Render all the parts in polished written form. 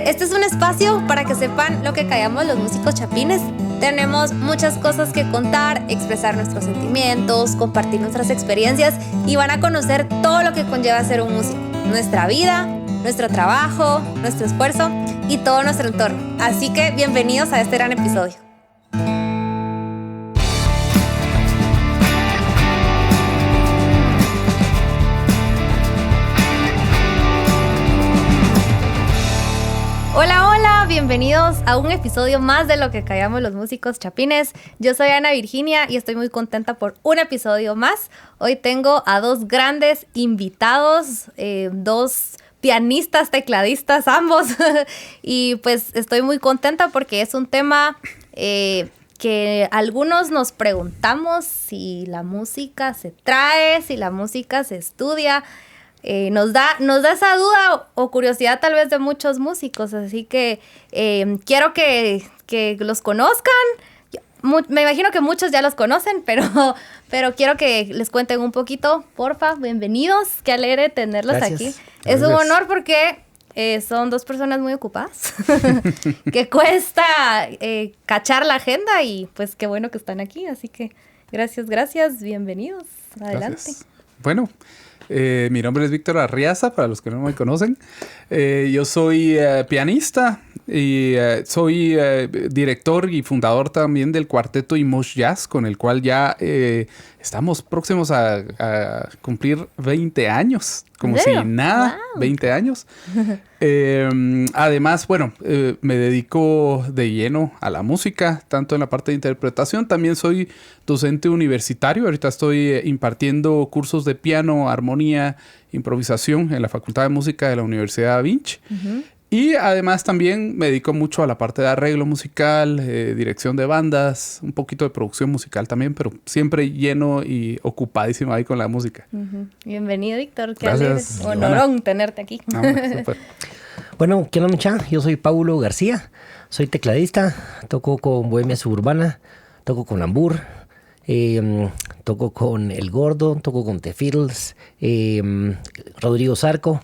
Este es un espacio para que sepan lo que callamos los músicos chapines. Tenemos muchas cosas que contar, expresar nuestros sentimientos, compartir nuestras experiencias y van a conocer todo lo que conlleva ser un músico. Nuestra vida, nuestro trabajo, nuestro esfuerzo y todo nuestro entorno. Así que bienvenidos a este gran episodio. Hola, hola, bienvenidos a un episodio más de Lo que callamos los músicos chapines. Yo soy Ana Virginia y estoy muy contenta por un episodio más. Hoy tengo a dos grandes invitados, dos pianistas, tecladistas, ambos. Y pues estoy muy contenta porque es un tema que algunos nos preguntamos si la música se trae, si la música se estudia. Nos da esa duda o curiosidad tal vez de muchos músicos, así que quiero que los conozcan. Me imagino que muchos ya los conocen, pero quiero que les cuenten un poquito, porfa. Bienvenidos, qué alegre tenerlos. Gracias. Aquí. Es un honor porque son dos personas muy ocupadas, que cuesta cachar la agenda y pues qué bueno que están aquí, así que gracias, bienvenidos, adelante. Gracias. Bueno, mi nombre es Víctor Arriaza, para los que no me conocen. Yo soy pianista y soy director y fundador también del cuarteto Imosh Jazz, con el cual ya estamos próximos a cumplir 20 años. Como si nada, wow. 20 años. Además, bueno, me dedico de lleno a la música, tanto en la parte de interpretación. También soy docente universitario. Ahorita estoy impartiendo cursos de piano, armonía, improvisación en la Facultad de Música de la Universidad Da Vinci. Uh-huh. Y además también me dedico mucho a la parte de arreglo musical, dirección de bandas, un poquito de producción musical también, pero siempre lleno y ocupadísimo ahí con la música. Uh-huh. Bienvenido, Víctor. Qué alegre. Honorón tenerte aquí. No, bueno, ¿qué onda, mucha? Yo soy Paulo García, soy tecladista, toco con Bohemia Suburbana, toco con Lambur, toco con El Gordo, toco con The Fiddles, Rodrigo Zarco.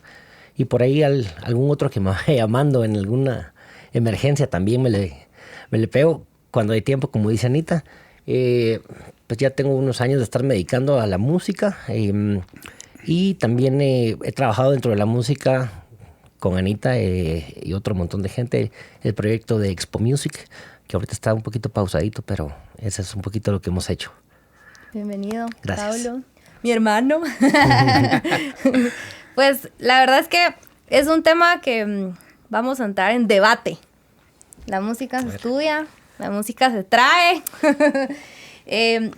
Y por ahí algún otro que me vaya llamando en alguna emergencia también me le pego cuando hay tiempo, como dice Anita. Pues ya tengo unos años de estarme dedicando a la música. Y también he trabajado dentro de la música con Anita y otro montón de gente. El proyecto de Expo Music, que ahorita está un poquito pausadito, pero eso es un poquito lo que hemos hecho. Bienvenido, gracias. Pablo. Mi hermano. Pues la verdad es que es un tema que vamos a entrar en debate. La música se estudia, la música se trae.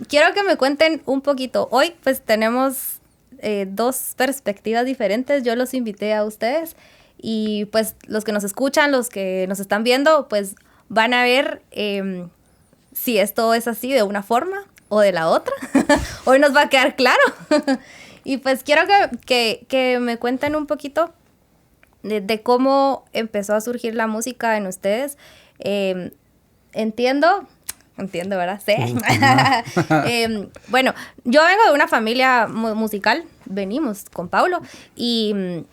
Quiero que me cuenten un poquito. Hoy pues tenemos dos perspectivas diferentes. Yo los invité a ustedes y pues los que nos escuchan, los que nos están viendo, pues van a ver si esto es así de una forma o de la otra. Hoy nos va a quedar claro. Y pues quiero que me cuenten un poquito de cómo empezó a surgir la música en ustedes. Entiendo, ¿verdad? Sí. Bueno, yo vengo de una familia musical, venimos con Paulo, y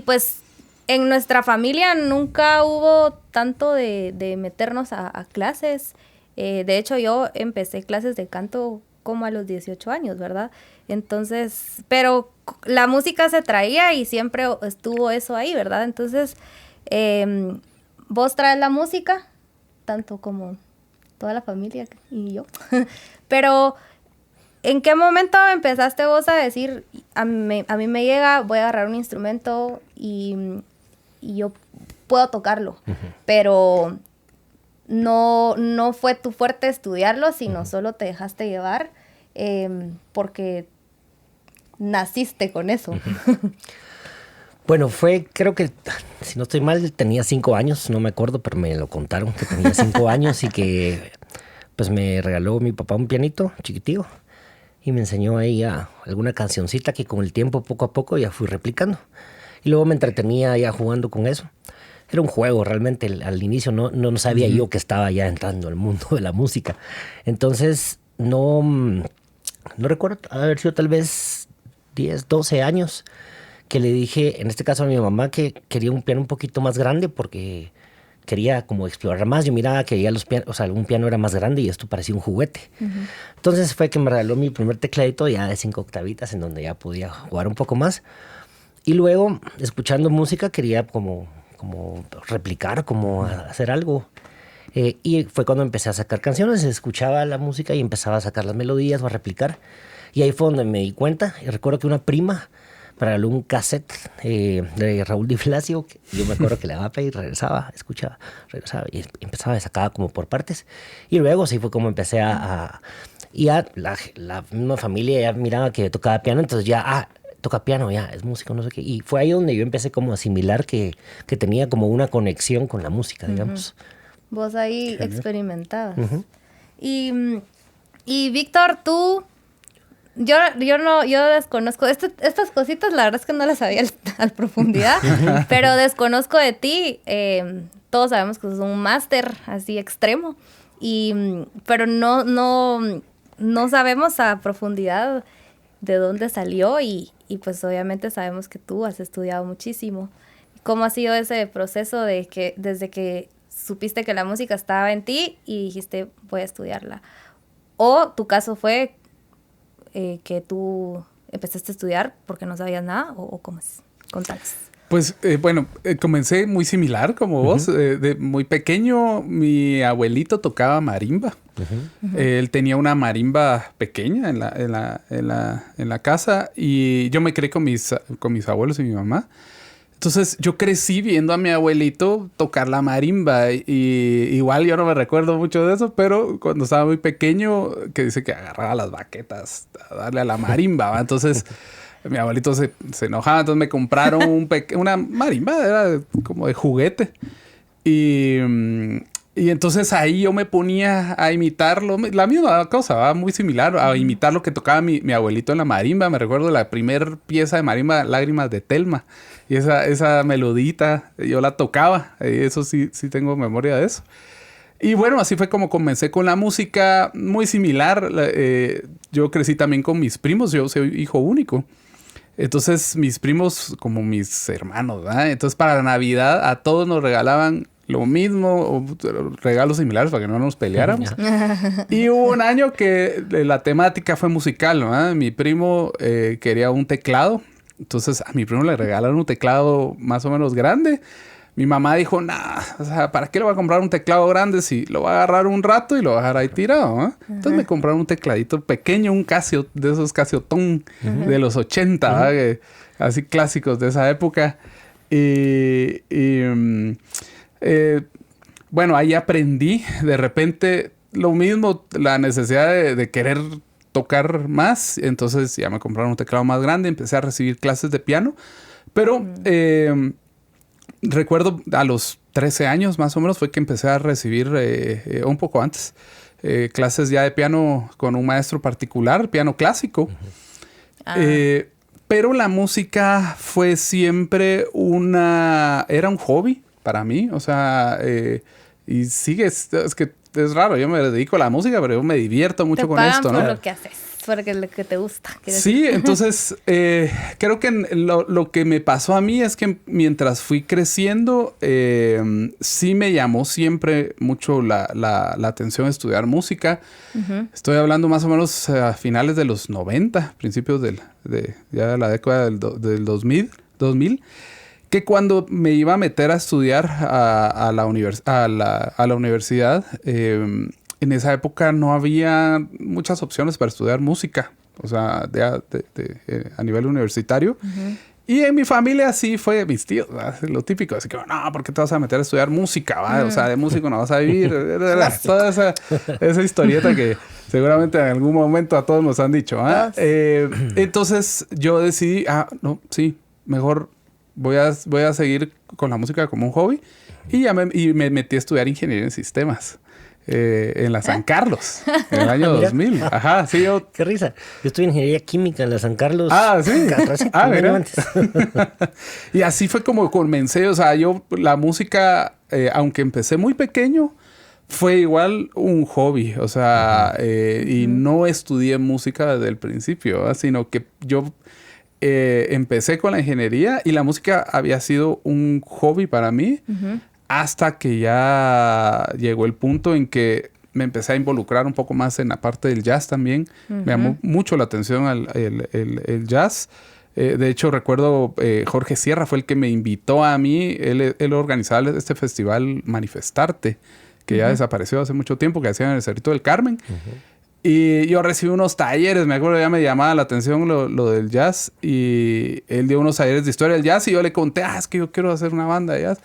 pues en nuestra familia nunca hubo tanto de meternos a clases. De hecho, yo empecé clases de canto como a los 18 años, ¿verdad? Entonces, pero la música se traía y siempre estuvo eso ahí, ¿verdad? Entonces, vos traes la música, tanto como toda la familia y yo. Pero, ¿en qué momento empezaste vos a decir, a mí me llega, voy a agarrar un instrumento y yo puedo tocarlo? Uh-huh. Pero no fue tu fuerte estudiarlo, sino solo te dejaste llevar porque naciste con eso. Bueno, creo que, si no estoy mal, tenía 5 años, no me acuerdo, pero me lo contaron que tenía 5 años y que pues me regaló mi papá un pianito chiquitío y me enseñó ahí alguna cancioncita que con el tiempo, poco a poco, ya fui replicando. Y luego me entretenía ya jugando con eso. Era un juego, realmente, al inicio no sabía yo que estaba ya entrando al mundo de la música. Entonces, no recuerdo haber sido tal vez 10, 12 años que le dije, en este caso a mi mamá, que quería un piano un poquito más grande porque quería como explorar más. Yo miraba que ya los pianos, o sea, un piano era más grande y esto parecía un juguete. Entonces fue que me regaló mi primer tecladito ya de 5 octavitas en donde ya podía jugar un poco más. Y luego, escuchando música, quería como replicar, como hacer algo. Y fue cuando empecé a sacar canciones, escuchaba la música y empezaba a sacar las melodías o a replicar. Y ahí fue donde me di cuenta. Y recuerdo que una prima me regaló un cassette de Raúl Di Blasio. Yo me acuerdo que le daba play y regresaba, escuchaba, regresaba y empezaba a sacar como por partes. Y luego sí fue como empecé y ya la misma familia ya miraba que tocaba piano, entonces ya, toca piano, ya, es músico, no sé qué. Y fue ahí donde yo empecé como a asimilar que tenía como una conexión con la música, digamos. Vos ahí experimentabas. Y Víctor, tú... Yo desconozco... Estas cositas, la verdad es que no las sabía a profundidad, pero desconozco de ti. Todos sabemos que sos un máster así extremo, pero no sabemos a profundidad de dónde salió y pues obviamente sabemos que tú has estudiado muchísimo. ¿Cómo ha sido ese proceso de que desde que supiste que la música estaba en ti y dijiste voy a estudiarla? ¿O tu caso fue que tú empezaste a estudiar porque no sabías nada? ¿O cómo es? Contanos. Pues bueno, comencé muy similar como vos. De muy pequeño mi abuelito tocaba marimba. Él tenía una marimba pequeña en la casa y yo me crié con mis abuelos y mi mamá. Entonces yo crecí viendo a mi abuelito tocar la marimba y igual yo no me recuerdo mucho de eso, pero cuando estaba muy pequeño, que dice que agarraba las baquetas a darle a la marimba, ¿va? Entonces mi abuelito se enojaba, entonces me compraron una marimba, era como de juguete. Y entonces ahí yo me ponía a imitarlo, la misma cosa, ¿va? Muy similar, a imitar lo que tocaba mi abuelito en la marimba. Me recuerdo la primer pieza de marimba, Lágrimas de Telma. Y esa melodita, yo la tocaba. Eso sí tengo memoria de eso. Y bueno, así fue como comencé con la música, muy similar. Yo crecí también con mis primos, yo soy hijo único. Entonces mis primos como mis hermanos, ¿verdad? Entonces para la Navidad a todos nos regalaban lo mismo, o regalos similares para que no nos peleáramos. Y hubo un año que la temática fue musical, ¿no? Mi primo quería un teclado. Entonces a mi primo le regalaron un teclado más o menos grande. Mi mamá dijo, nah, o sea, ¿para qué le voy a comprar un teclado grande si lo va a agarrar un rato y lo va a dejar ahí tirado? ¿Eh? Entonces me compraron un tecladito pequeño, un Casio, de esos Casiotón de los 80, así clásicos de esa época. Bueno, ahí aprendí de repente lo mismo, la necesidad de querer tocar más. Entonces ya me compraron un teclado más grande, empecé a recibir clases de piano. Pero recuerdo a los 13 años más o menos fue que empecé a recibir, un poco antes, clases ya de piano con un maestro particular, piano clásico. Pero la música fue siempre era un hobby para mí, o sea, y sigue, es que es raro, yo me dedico a la música, pero yo me divierto mucho con esto, ¿no? Por lo que haces, porque lo que te gusta. Sí, entonces, creo que lo que me pasó a mí es que mientras fui creciendo, sí me llamó siempre mucho la atención estudiar música. Estoy hablando más o menos a finales de los 90, principios de la década del 2000, que cuando me iba a meter a estudiar a la universidad, en esa época no había muchas opciones para estudiar música, o sea, a nivel universitario. Y en mi familia sí fue mis tíos, ¿verdad? Lo típico, así que no, ¿por qué te vas a meter a estudiar música? ¿Va? O sea, de músico no vas a vivir. Toda esa historieta que seguramente en algún momento a todos nos han dicho. Entonces yo decidí, no, sí, mejor voy a seguir con la música como un hobby. Y me metí a estudiar ingeniería en sistemas. En la San Carlos, en el año 2000. Ajá, sí, Qué risa. Yo estudié ingeniería química en la San Carlos. Sí. Mira. Antes. Y así fue como comencé. O sea, yo la música, aunque empecé muy pequeño, fue igual un hobby. O sea, y no estudié música desde el principio, sino que yo empecé con la ingeniería y la música había sido un hobby para mí hasta que ya llegó el punto en que me empecé a involucrar un poco más en la parte del jazz también. Me llamó mucho la atención el jazz. De hecho, recuerdo Jorge Sierra fue el que me invitó a mí. Él organizaba este festival Manifestarte, que ya desapareció hace mucho tiempo, que hacían en el Cerrito del Carmen. Y yo recibí unos talleres, me acuerdo, ya me llamaba la atención lo del jazz. Y él dio unos talleres de historia del jazz y yo le conté, es que yo quiero hacer una banda de jazz.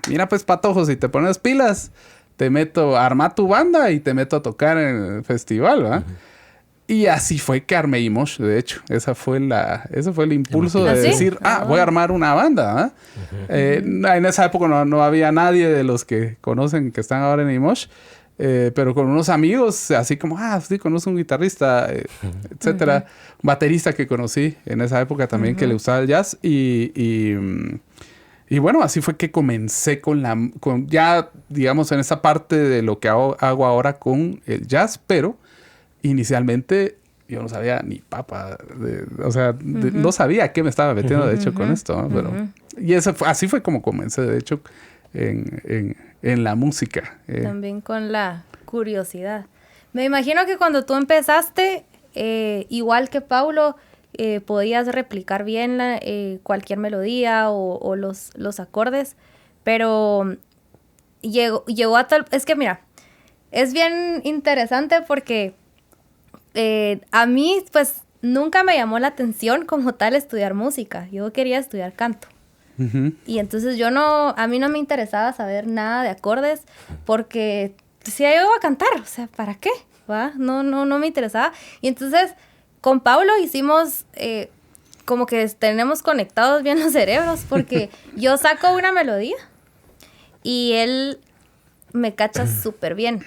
Mira pues, Patojo, si te pones pilas, te meto, arma tu banda y te meto a tocar en el festival, ¿verdad? Y así fue que armé Imosh, de hecho. Ese fue el impulso de decir, voy a armar una banda. En esa época no había nadie de los que conocen que están ahora en Imosh. Pero con unos amigos, así como, sí, conozco un guitarrista, etcétera. Un baterista que conocí en esa época también que le gustaba el jazz. Y bueno, así fue que comencé con ya, digamos, en esa parte de lo que hago ahora con el jazz, pero inicialmente yo no sabía ni papa, no sabía a qué me estaba metiendo, de hecho, con esto, ¿no? Pero, y así fue como comencé, de hecho, en la música. También con la curiosidad. Me imagino que cuando tú empezaste, igual que Paulo, podías replicar bien cualquier melodía o los acordes, pero llegó a tal... Es que mira, es bien interesante porque a mí pues nunca me llamó la atención como tal estudiar música. Yo quería estudiar canto. Y entonces a mí no me interesaba saber nada de acordes porque decía, yo voy a cantar, o sea, ¿para qué? ¿Va? No me interesaba. Y entonces con Paulo hicimos como que tenemos conectados bien los cerebros porque yo saco una melodía y él me cacha súper bien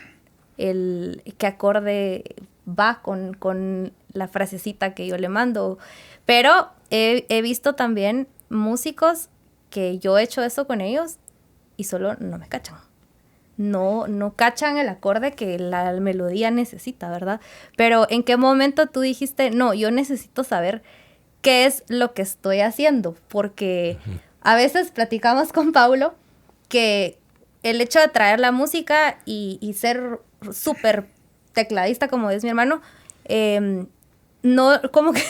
el qué acorde va con la frasecita que yo le mando. Pero he visto también músicos que yo he hecho eso con ellos y solo no me cachan. No cachan el acorde que la melodía necesita, ¿verdad? Pero ¿en qué momento tú dijiste, no, yo necesito saber qué es lo que estoy haciendo? Porque a veces platicamos con Paulo que el hecho de traer la música y ser súper tecladista como es mi hermano, no, como que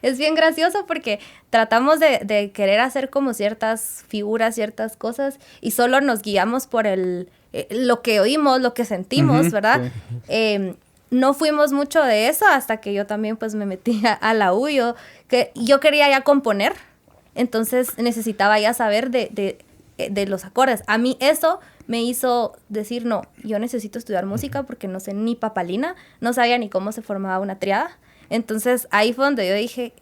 es bien gracioso porque tratamos de querer hacer como ciertas figuras, ciertas cosas y solo nos guiamos por lo que oímos, lo que sentimos, ¿verdad? Sí. No fuimos mucho de eso hasta que yo también pues me metí a la U. Yo quería ya componer, entonces necesitaba ya saber de los acordes. A mí eso me hizo decir, no, yo necesito estudiar música porque no sé ni papalina, no sabía ni cómo se formaba una triada. Entonces ahí fue donde yo dije,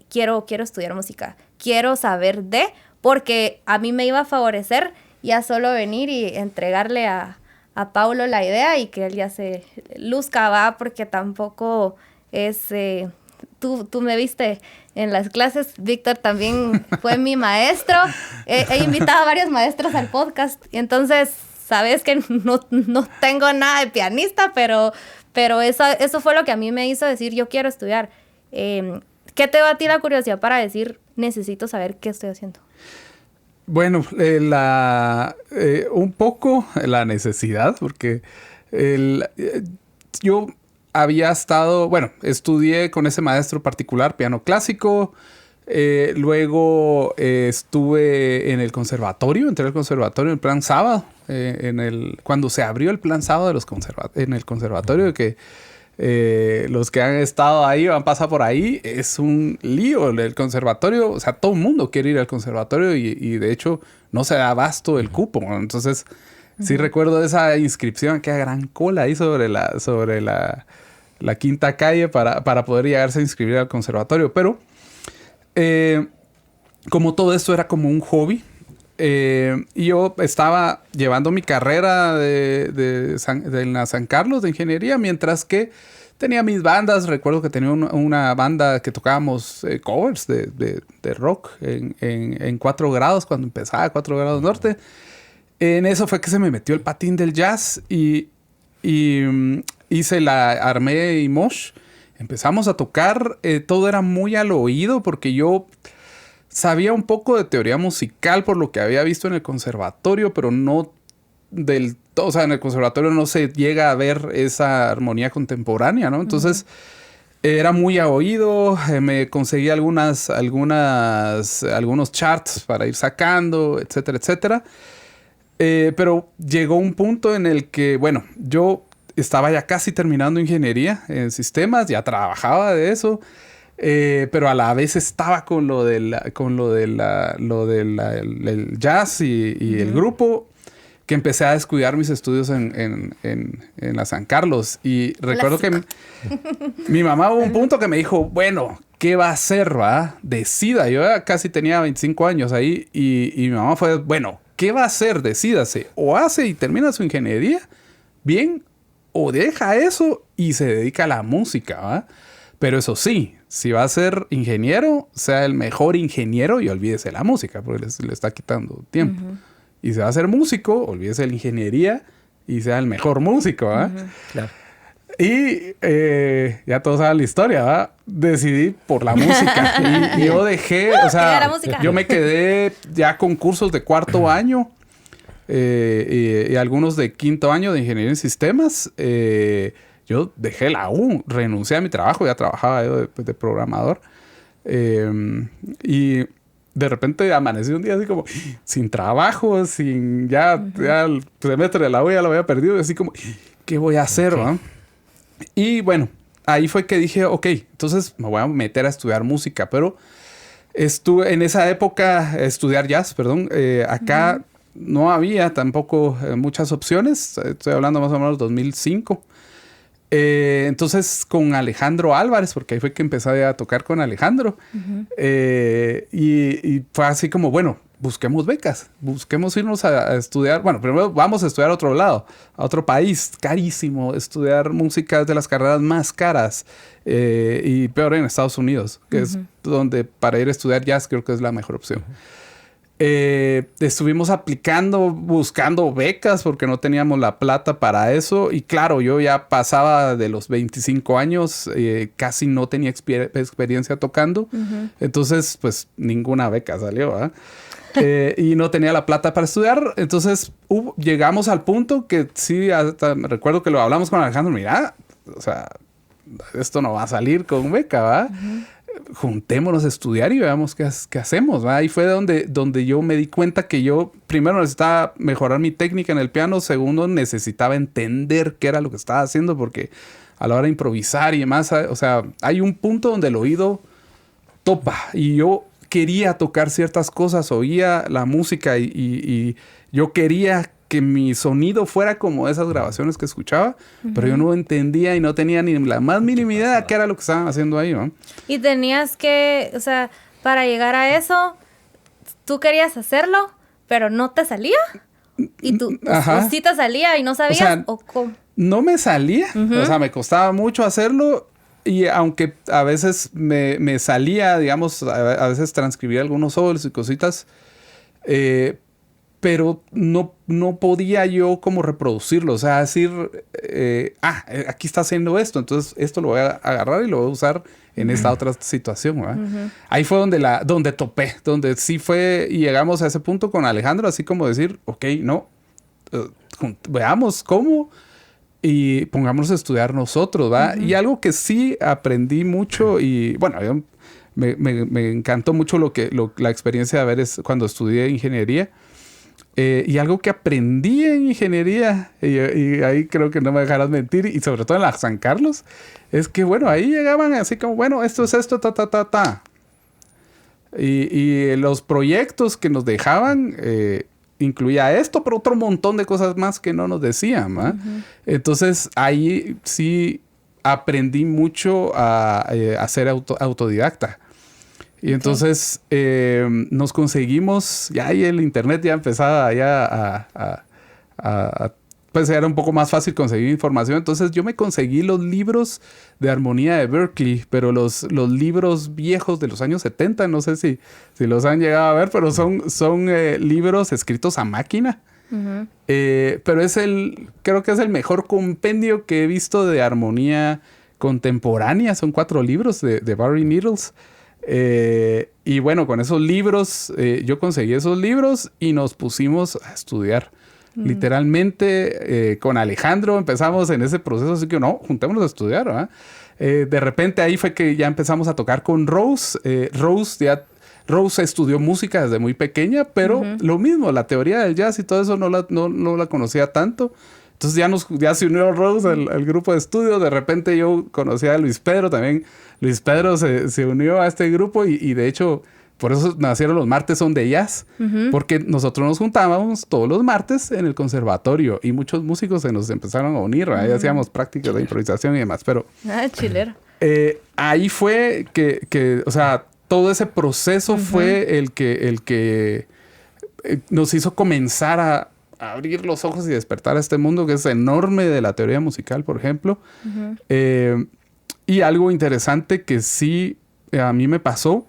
quiero estudiar música, quiero saber porque a mí me iba a favorecer ya solo venir y entregarle a Paulo la idea y que él ya se luzca, va, porque tampoco es... Tú me viste en las clases, Víctor también fue mi maestro. He invitado a varios maestros al podcast, y entonces sabes que no tengo nada de pianista, pero eso fue lo que a mí me hizo decir, yo quiero estudiar. ¿Qué te va a ti la curiosidad para decir, necesito saber qué estoy haciendo? Bueno, un poco la necesidad, porque yo había estudié con ese maestro particular piano clásico. Luego estuve en el conservatorio, entré al conservatorio en plan sábado, cuando se abrió el plan sábado en el conservatorio, que los que han estado ahí o han pasado por ahí, es un lío el conservatorio. O sea, todo el mundo quiere ir al conservatorio y de hecho no se da abasto el cupo. Entonces, sí recuerdo esa inscripción, que gran cola ahí sobre la quinta calle para poder llegarse a inscribir al conservatorio. Pero como todo esto era como un hobby, y yo estaba llevando mi carrera de la San Carlos de ingeniería, mientras que tenía mis bandas. Recuerdo que tenía una banda que tocábamos covers de rock en 4 grados, cuando empezaba 4 grados norte. En eso fue que se me metió el patín del jazz y armé Imosh. empezamos a tocar, todo era muy al oído porque yo sabía un poco de teoría musical por lo que había visto en el conservatorio, pero no del todo. O sea, en el conservatorio no se llega a ver esa armonía contemporánea, ¿no? Entonces, era muy a oído. Me conseguí algunos charts para ir sacando, etcétera, etcétera. Pero llegó un punto en el que, bueno, yo estaba ya casi terminando ingeniería en sistemas, ya trabajaba de eso. Pero a la vez estaba con el jazz y el grupo, que empecé a descuidar mis estudios en la San Carlos. Y recuerdo que mi mamá hubo un punto que me dijo, bueno, ¿qué va a hacer, va? Decida. Yo ya casi tenía 25 años ahí y mi mamá fue, bueno, ¿qué va a hacer? Decídase. O hace y termina su ingeniería bien, o deja eso y se dedica a la música, ¿va? Pero eso sí, si va a ser ingeniero, sea el mejor ingeniero y olvídese de la música, porque le está quitando tiempo. Y si va a ser músico, olvídese de la ingeniería y sea el mejor músico, ¿va? Claro. Y ya todos saben la historia, ¿va? Decidí por la música. Y yo dejé, o sea, yo me quedé ya con cursos de cuarto año y algunos de quinto año de ingeniería en sistemas. Yo dejé la U, renuncié a mi trabajo, ya trabajaba yo de programador. Y de repente amanecí un día así como sin trabajo, sin ya el semestre de la U ya lo había perdido. Y así como, ¿qué voy a hacer? Okay. Y bueno, ahí fue que dije, ok, entonces me voy a meter a estudiar música. Pero estuve en esa época, estudiar jazz, perdón. Acá no había tampoco muchas opciones. Estoy hablando más o menos 2005. Entonces con Alejandro Álvarez, porque ahí fue que empecé a tocar con Alejandro. Y fue así como, bueno, busquemos becas, busquemos irnos a estudiar. Bueno, primero vamos a estudiar a otro lado, a otro país, carísimo. Estudiar música es de las carreras más caras y peor en Estados Unidos, que es donde para ir a estudiar jazz creo que es la mejor opción. Estuvimos aplicando, buscando becas porque no teníamos la plata para eso. Y claro, yo ya pasaba de los 25 años, casi no tenía experiencia tocando. Entonces, pues ninguna beca salió, ¿eh? Y no tenía la plata para estudiar. Entonces llegamos al punto que sí, hasta recuerdo que lo hablamos con Alejandro. Mira, o sea, esto no va a salir con beca, ¿va? Juntémonos a estudiar y veamos qué hacemos, ¿va? Ahí fue donde yo me di cuenta que yo primero necesitaba mejorar mi técnica en el piano, segundo necesitaba entender qué era lo que estaba haciendo, porque a la hora de improvisar y demás, o sea, hay un punto donde el oído topa y yo quería tocar ciertas cosas, oía la música y yo quería que mi sonido fuera como esas grabaciones que escuchaba, pero yo no entendía y no tenía ni la más mínima idea de qué era lo que estaban haciendo ahí, ¿no? Y tenías que, o sea, para llegar a eso, tú querías hacerlo, pero no te salía. Y tú, o sí te salía y no sabías, o sea, ¿o cómo? No me salía, o sea, me costaba mucho hacerlo. Y aunque a veces me salía, digamos, a veces transcribía algunos solos y cositas, pero no podía yo como reproducirlo. O sea, decir, aquí está haciendo esto, entonces esto lo voy a agarrar y lo voy a usar en esta otra situación, ¿verdad? Ahí fue donde topé, donde sí fue, y llegamos a ese punto con Alejandro, así como decir, ok, no, veamos cómo y pongámonos a estudiar nosotros, ¿va? Y algo que sí aprendí mucho y, bueno, me encantó mucho la experiencia de haber cuando estudié ingeniería. Y algo que aprendí en ingeniería, y ahí creo que no me dejarás mentir, y sobre todo en la San Carlos, es que, bueno, ahí llegaban así como, bueno, esto es esto, ta. Y los proyectos que nos dejaban incluía esto, pero otro montón de cosas más que no nos decían, ¿va? Entonces, ahí sí aprendí mucho a ser autodidacta. Y entonces nos conseguimos, ya ahí el internet ya empezaba ya pues era un poco más fácil conseguir información. Entonces yo me conseguí los libros de armonía de Berklee, pero los libros viejos de los años 70, no sé si los han llegado a ver, pero son libros escritos a máquina. Pero creo que es el mejor compendio que he visto de armonía contemporánea. Son 4 libros de Barry Needles. Y bueno, con esos libros, yo conseguí esos libros y nos pusimos a estudiar. Literalmente, con Alejandro empezamos en ese proceso, así que no, juntémonos a estudiar, ¿verdad? De repente ahí fue que ya empezamos a tocar con Rose. Rose estudió música desde muy pequeña, pero lo mismo, la teoría del jazz y todo eso no la conocía tanto. Entonces ya se unió Rose al grupo de estudio. De repente yo conocí a Luis Pedro también. Luis Pedro se unió a este grupo y de hecho por eso nacieron los martes son de jazz. Porque nosotros nos juntábamos todos los martes en el conservatorio y muchos músicos se nos empezaron a unir. Ahí hacíamos prácticas de improvisación y demás. Pero chilero. Ahí fue que, o sea, todo ese proceso fue el que nos hizo comenzar a abrir los ojos y despertar a este mundo que es enorme de la teoría musical, por ejemplo. Y algo interesante que sí a mí me pasó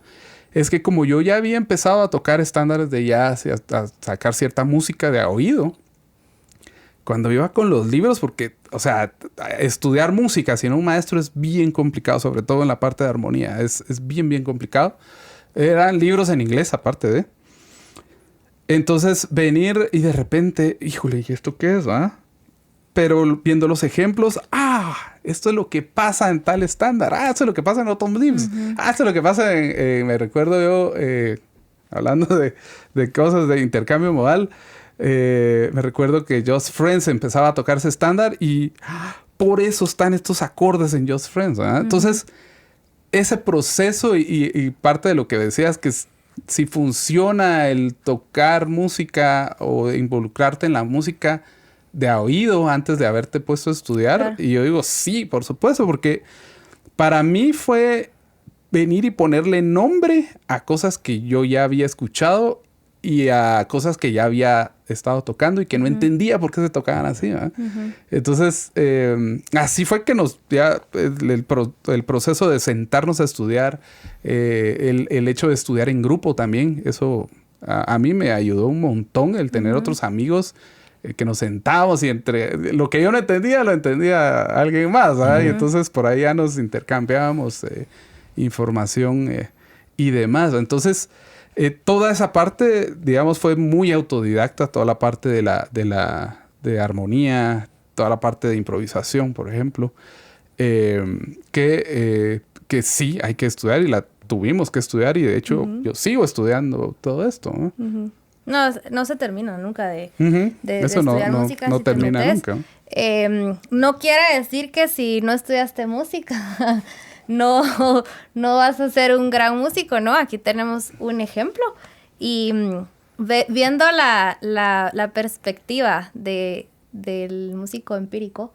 es que como yo ya había empezado a tocar estándares de jazz y a sacar cierta música de a oído, cuando iba con los libros, porque, o sea, estudiar música sin un maestro es bien complicado, sobre todo en la parte de armonía. Es bien complicado. Eran libros en inglés, aparte de... Entonces, venir y de repente, híjole, ¿y esto qué es, va? Pero viendo los ejemplos, esto es lo que pasa en tal estándar. Esto es lo que pasa en Autumn Leaves. Esto es lo que pasa me recuerdo yo, hablando de cosas de intercambio modal, me recuerdo que Just Friends empezaba a tocarse estándar y por eso están estos acordes en Just Friends, ¿verdad? Entonces, ese proceso y parte de lo que decías que si funciona el tocar música o involucrarte en la música de a oído antes de haberte puesto a estudiar. Claro. Y yo digo, sí, por supuesto, porque para mí fue venir y ponerle nombre a cosas que yo ya había escuchado y a cosas que ya había estado tocando y que no entendía por qué se tocaban así, ¿verdad? Entonces, así fue que el proceso de sentarnos a estudiar, el hecho de estudiar en grupo también, eso a mí me ayudó un montón, el tener otros amigos que nos sentábamos y entre lo que yo no entendía, lo entendía alguien más, ¿verdad? Y entonces por ahí ya nos intercambiábamos información y demás. Entonces, toda esa parte, digamos, fue muy autodidacta, toda la parte de armonía, toda la parte de improvisación, por ejemplo, que sí hay que estudiar y la tuvimos que estudiar y de hecho yo sigo estudiando todo esto, ¿no? No se termina nunca de eso estudiar música. No termina nunca. No quiere decir que si no estudiaste música no vas a ser un gran músico, ¿no? Aquí tenemos un ejemplo. Y viendo la perspectiva del músico empírico,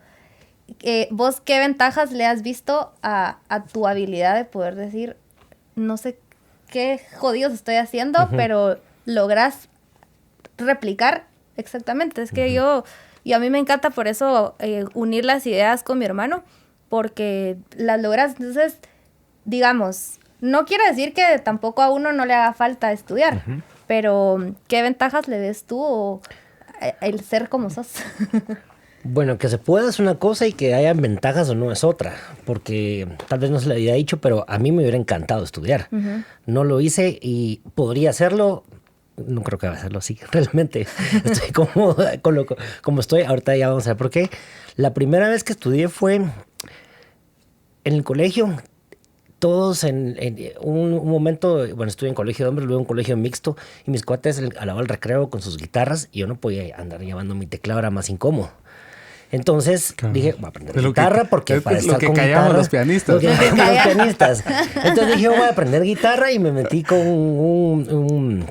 ¿vos qué ventajas le has visto a tu habilidad de poder decir, no sé qué jodidos estoy haciendo, pero logras replicar exactamente? Es que y a mí me encanta por eso unir las ideas con mi hermano, porque las logras. Entonces, digamos, no quiere decir que tampoco a uno no le haga falta estudiar, pero ¿qué ventajas le ves tú el ser como sos? Bueno, que se pueda es una cosa y que hayan ventajas o no es otra, porque tal vez no se le había dicho, pero a mí me hubiera encantado estudiar. No lo hice y podría hacerlo. No creo que va a hacerlo así. Realmente estoy cómodo como estoy. Ahorita ya vamos a ver por qué. La primera vez que estudié fue en el colegio. Todos en un momento, bueno, estuve en colegio de hombres, luego en colegio mixto, y mis cuates a la hora del recreo con sus guitarras, y yo no podía andar llevando mi teclado, era más incómodo. Entonces dije, voy a aprender guitarra porque para estar con guitarra... los pianistas. Lo que callamos los pianistas. Entonces dije, voy a aprender guitarra y me metí con un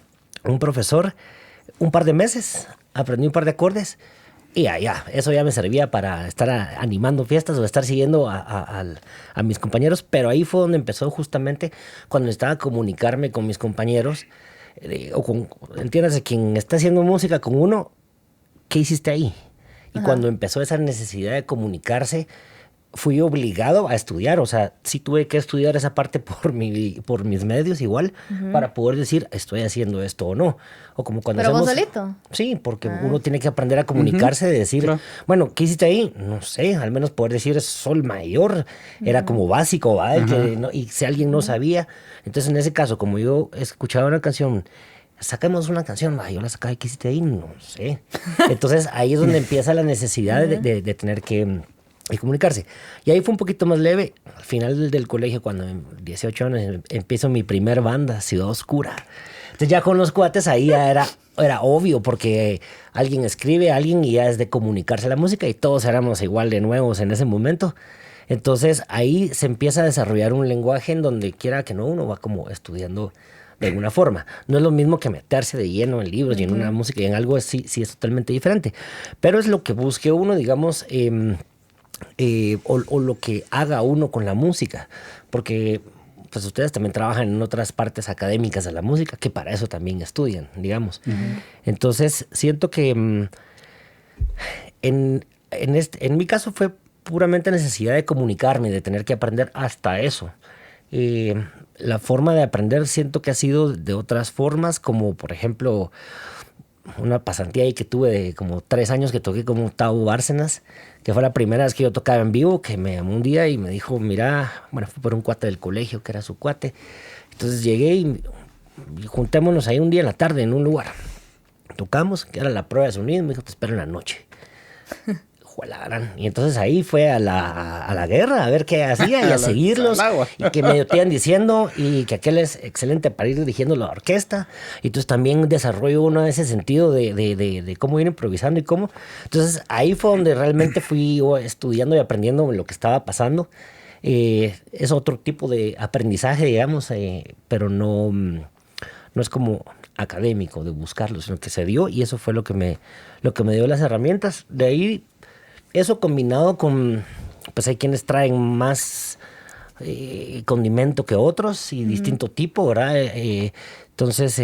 profesor un par de meses. Aprendí un par de acordes y eso ya me servía para estar animando fiestas o estar siguiendo a mis compañeros. Pero ahí fue donde empezó justamente cuando necesitaba comunicarme con mis compañeros. Entiéndase, quien está haciendo música con uno, ¿qué hiciste ahí? Y cuando empezó esa necesidad de comunicarse, fui obligado a estudiar, o sea, sí tuve que estudiar esa parte por mis medios igual, para poder decir, estoy haciendo esto o no. O como cuando ¿Pero hacemos... vos solito? Sí, porque uno tiene que aprender a comunicarse, de decir, claro. bueno, ¿qué hiciste ahí? No sé, al menos poder decir sol mayor, era como básico, ¿va? Y si alguien no sabía, entonces en ese caso, como yo escuchaba una canción, saquemos una canción, yo la sacaba, ¿qué hiciste ahí? No sé. Entonces ahí es donde empieza la necesidad de tener que comunicarse. Y ahí fue un poquito más leve. Al final del colegio, cuando en 18 años empiezo mi primer banda, Ciudad Oscura. Entonces ya con los cuates ahí ya era obvio, porque alguien escribe a alguien y ya es de comunicarse la música, y todos éramos igual de nuevos en ese momento. Entonces ahí se empieza a desarrollar un lenguaje en donde quiera que no, uno va como estudiando de alguna forma. No es lo mismo que meterse de lleno en libros y en una música y en algo sí es totalmente diferente. Pero es lo que busque uno, digamos, o lo que haga uno con la música, porque pues ustedes también trabajan en otras partes académicas de la música, que para eso también estudian, digamos. Entonces siento que en mi caso fue puramente necesidad de comunicarme, de tener que aprender hasta eso. La forma de aprender siento que ha sido de otras formas, como por ejemplo una pasantía ahí que tuve de como 3 años, que toqué como Tavo Bárcenas, que fue la primera vez que yo tocaba en vivo, que me llamó un día y me dijo, mira, bueno, fue por un cuate del colegio, que era su cuate. Entonces llegué y juntémonos ahí un día en la tarde en un lugar. Tocamos, que era la prueba de sonido, y me dijo, te espero en la noche. Y entonces ahí fue a la guerra a ver qué hacía y a seguirlos, y que me iban diciendo, y que aquel es excelente para ir dirigiendo la orquesta, y entonces también desarrollo uno ese sentido de cómo ir improvisando y cómo. Entonces ahí fue donde realmente fui estudiando y aprendiendo lo que estaba pasando. Es otro tipo de aprendizaje, digamos, pero no es como académico de buscarlo, sino que se dio, y eso fue lo que me dio las herramientas. De ahí, eso combinado con, pues hay quienes traen más condimento que otros y distinto tipo, ¿verdad? Entonces,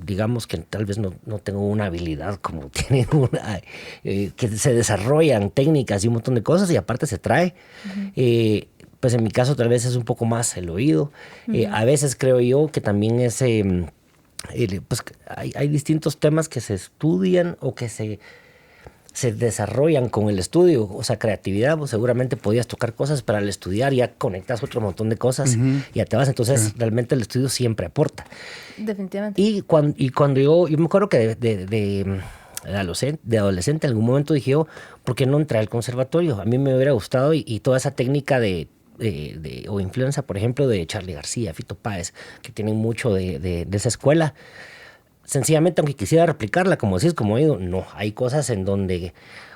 digamos que tal vez no tengo una habilidad como tienen que se desarrollan técnicas y un montón de cosas, y aparte se trae. Pues en mi caso tal vez es un poco más el oído. A veces creo yo que también es... pues hay distintos temas que se estudian o que se desarrollan con el estudio. O sea, creatividad, pues seguramente podías tocar cosas, pero al estudiar ya conectas otro montón de cosas y ya te vas. Entonces, realmente el estudio siempre aporta. Definitivamente. Y cuando yo me acuerdo que de adolescente, en algún momento dije yo, ¿por qué no entré al conservatorio? A mí me hubiera gustado, y toda esa técnica o influencia, por ejemplo, de Charly García, Fito Páez, que tienen mucho de esa escuela. Sencillamente, aunque quisiera replicarla, como decís, como digo, no, hay cosas en donde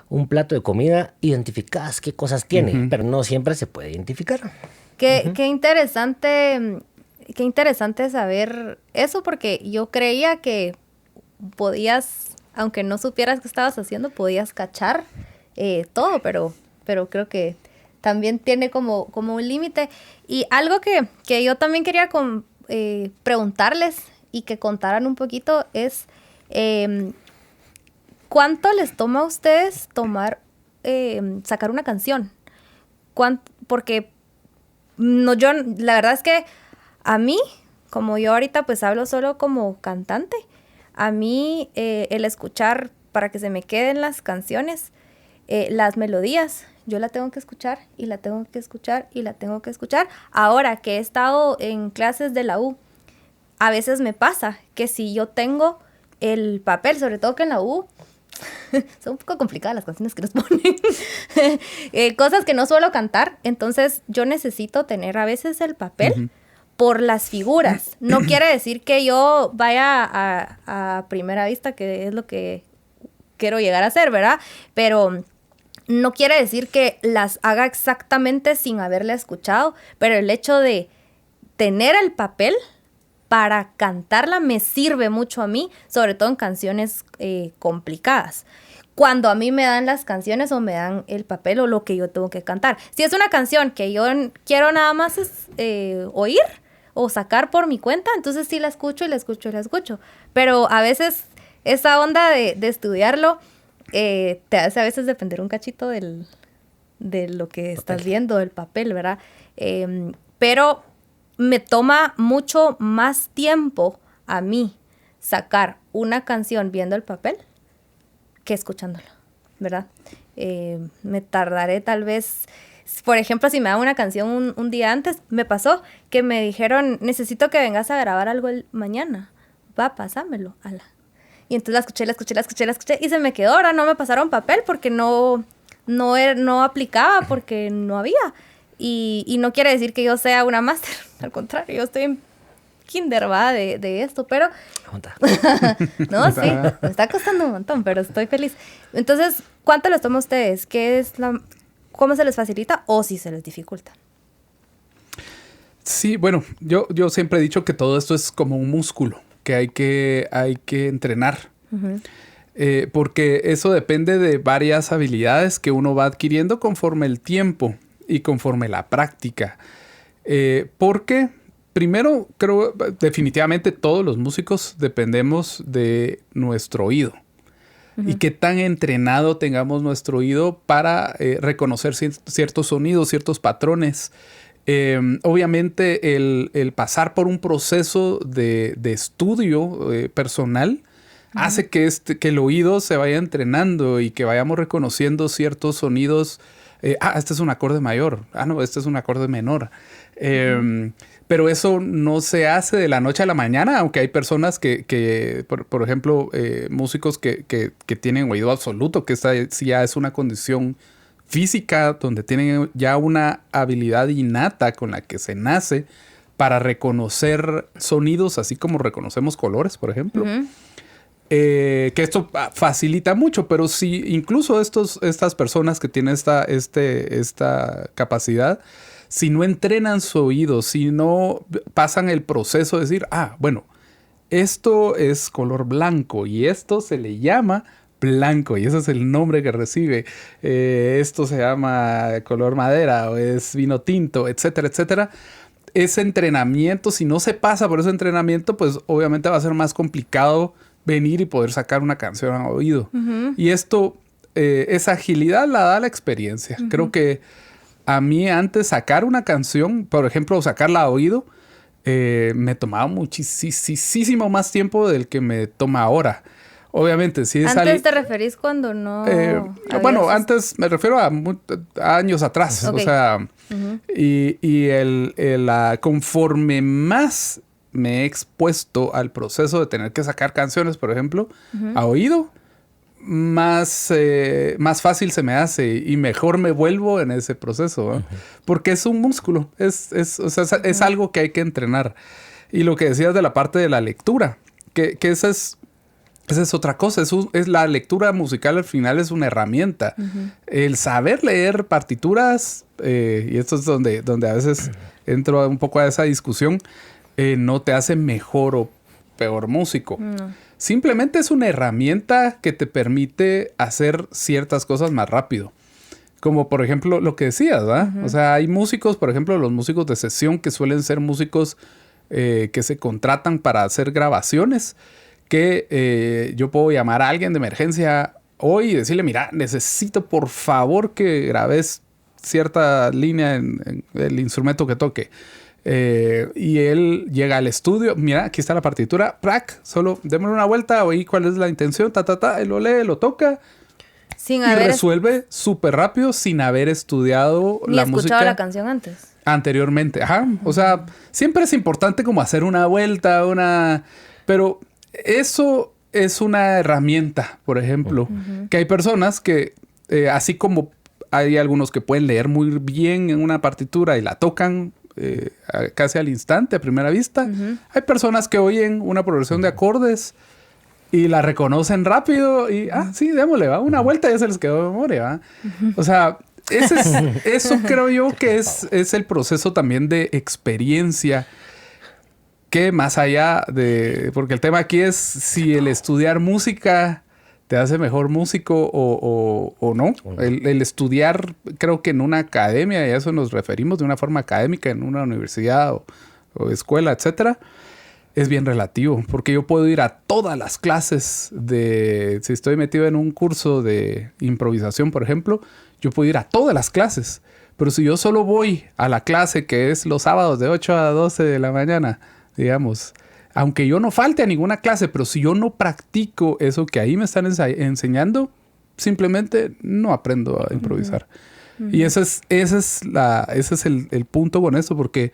un plato de comida identificás qué cosas tiene, pero no siempre se puede identificar. Qué interesante saber eso, porque yo creía que podías, aunque no supieras qué estabas haciendo, podías cachar todo, pero creo que también tiene como un límite. Y algo que yo también quería preguntarles y que contaran un poquito es ¿cuánto les toma a ustedes sacar una canción? Porque yo la verdad es que a mí, como yo ahorita pues hablo solo como cantante, a mí el escuchar para que se me queden las canciones, las melodías, yo la tengo que escuchar y la tengo que escuchar y la tengo que escuchar. Ahora que he estado en clases de la U, a veces me pasa que si yo tengo el papel, sobre todo que en la U, son un poco complicadas las canciones que nos ponen, cosas que no suelo cantar, entonces yo necesito tener a veces el papel por las figuras. No quiere decir que yo vaya a primera vista, que es lo que quiero llegar a hacer, ¿verdad? Pero no quiere decir que las haga exactamente sin haberla escuchado, pero el hecho de tener el papel para cantarla me sirve mucho a mí, sobre todo en canciones complicadas. Cuando a mí me dan las canciones o me dan el papel o lo que yo tengo que cantar. Si es una canción que yo quiero nada más oír o sacar por mi cuenta, entonces sí la escucho y la escucho y la escucho. Pero a veces esa onda de estudiarlo te hace a veces depender un cachito de lo que estás viendo, del papel, ¿verdad? Pero me toma mucho más tiempo a mí sacar una canción viendo el papel que escuchándola, ¿verdad? Me tardaré tal vez, por ejemplo, si me dan una canción un día antes, me pasó que me dijeron, necesito que vengas a grabar algo mañana. Va, pásamelo, ala. Y entonces la escuché y se me quedó. Ahora no me pasaron papel porque no aplicaba, porque no había. Y no quiere decir que yo sea una máster. Al contrario, yo estoy en kinder, ¿va? De esto, pero... No, sí, me está costando un montón, pero estoy feliz. Entonces, ¿cuánto les toma a ustedes? ¿Cómo se les facilita o si se les dificulta? Sí, bueno, yo siempre he dicho que todo esto es como un músculo que hay que entrenar. Uh-huh. Porque eso depende de varias habilidades que uno va adquiriendo conforme el tiempo y conforme la práctica. Porque primero, creo definitivamente todos los músicos dependemos de nuestro oído. Uh-huh. Y qué tan entrenado tengamos nuestro oído para reconocer ciertos sonidos, ciertos patrones. Obviamente el pasar por un proceso de estudio personal uh-huh. hace que el oído se vaya entrenando y que vayamos reconociendo ciertos sonidos. Este es un acorde mayor. No, este es un acorde menor. Uh-huh. Pero eso no se hace de la noche a la mañana, aunque hay personas que por ejemplo, músicos que tienen oído absoluto, que esta sí ya es una condición física, donde tienen ya una habilidad innata con la que se nace para reconocer sonidos, así como reconocemos colores, por ejemplo. Uh-huh. Que esto facilita mucho, pero sí, incluso estas personas que tienen esta capacidad, si no entrenan su oído, si no pasan el proceso de decir, bueno, esto es color blanco y esto se le llama blanco y ese es el nombre que recibe. Esto se llama color madera o es vino tinto, etcétera, etcétera. Ese entrenamiento, si no se pasa por ese entrenamiento, pues obviamente va a ser más complicado venir y poder sacar una canción a oído. Uh-huh. Y esa agilidad la da la experiencia. Uh-huh. Creo que a mí antes sacar una canción, por ejemplo, sacarla a oído, me tomaba muchísimo más tiempo del que me toma ahora. Obviamente, si es ¿Antes te referís cuando no? Bueno, antes me refiero a años atrás. Okay. O sea, uh-huh. Conforme más me he expuesto al proceso de tener que sacar canciones, por ejemplo, uh-huh. a oído, más fácil se me hace y mejor me vuelvo en ese proceso, ¿eh? Uh-huh. Porque es un músculo, es uh-huh. algo que hay que entrenar. Y lo que decías de la parte de la lectura, que esa es otra cosa, es la lectura musical al final es una herramienta. Uh-huh. El saber leer partituras, y esto es donde a veces entro un poco a esa discusión, no te hace mejor o peor músico. No. Simplemente es una herramienta que te permite hacer ciertas cosas más rápido. Como por ejemplo lo que decías, ¿verdad? Uh-huh. O sea, hay músicos, por ejemplo, los músicos de sesión que suelen ser músicos que se contratan para hacer grabaciones, que yo puedo llamar a alguien de emergencia hoy y decirle, mira, necesito por favor que grabes cierta línea en el instrumento que toque. Y él llega al estudio, mira, aquí está la partitura, ¡prac! Solo démosle una vuelta, oí cuál es la intención, él lo lee, lo toca y resuelve súper rápido sin haber estudiado la música. Ni escuchado la canción antes. Anteriormente, ajá. O sea, siempre es importante como hacer una vuelta, pero eso es una herramienta, por ejemplo, uh-huh. que hay personas que, así como hay algunos que pueden leer muy bien en una partitura y la tocan casi al instante, a primera vista. Uh-huh. Hay personas que oyen una progresión de acordes y la reconocen rápido y, sí, démosle, va, una vuelta y ya se les quedó de memoria, va. Uh-huh. O sea, eso creo yo que es el proceso también de experiencia, que más allá de... Porque el tema aquí es si el estudiar música te hace mejor músico o no. El estudiar, creo que en una academia, y a eso nos referimos de una forma académica, en una universidad o escuela, etcétera, es bien relativo, porque yo puedo ir a todas las clases si estoy metido en un curso de improvisación, por ejemplo, yo puedo ir a todas las clases. Pero si yo solo voy a la clase que es los sábados de 8 a 12 de la mañana, digamos, aunque yo no falte a ninguna clase, pero si yo no practico eso que ahí me están enseñando, simplemente no aprendo a improvisar. Y ese es el punto con eso, porque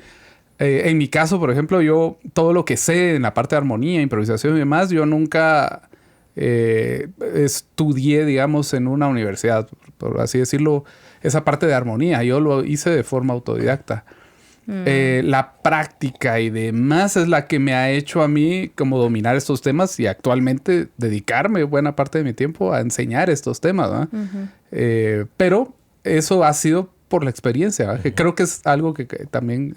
en mi caso, por ejemplo, yo todo lo que sé en la parte de armonía, improvisación y demás, yo nunca estudié, digamos, en una universidad, por así decirlo, esa parte de armonía. Yo lo hice de forma autodidacta. La práctica y demás es la que me ha hecho a mí como dominar estos temas y actualmente dedicarme buena parte de mi tiempo a enseñar estos temas, ¿no? Pero eso ha sido por la experiencia, ¿no? Que creo que es algo que también...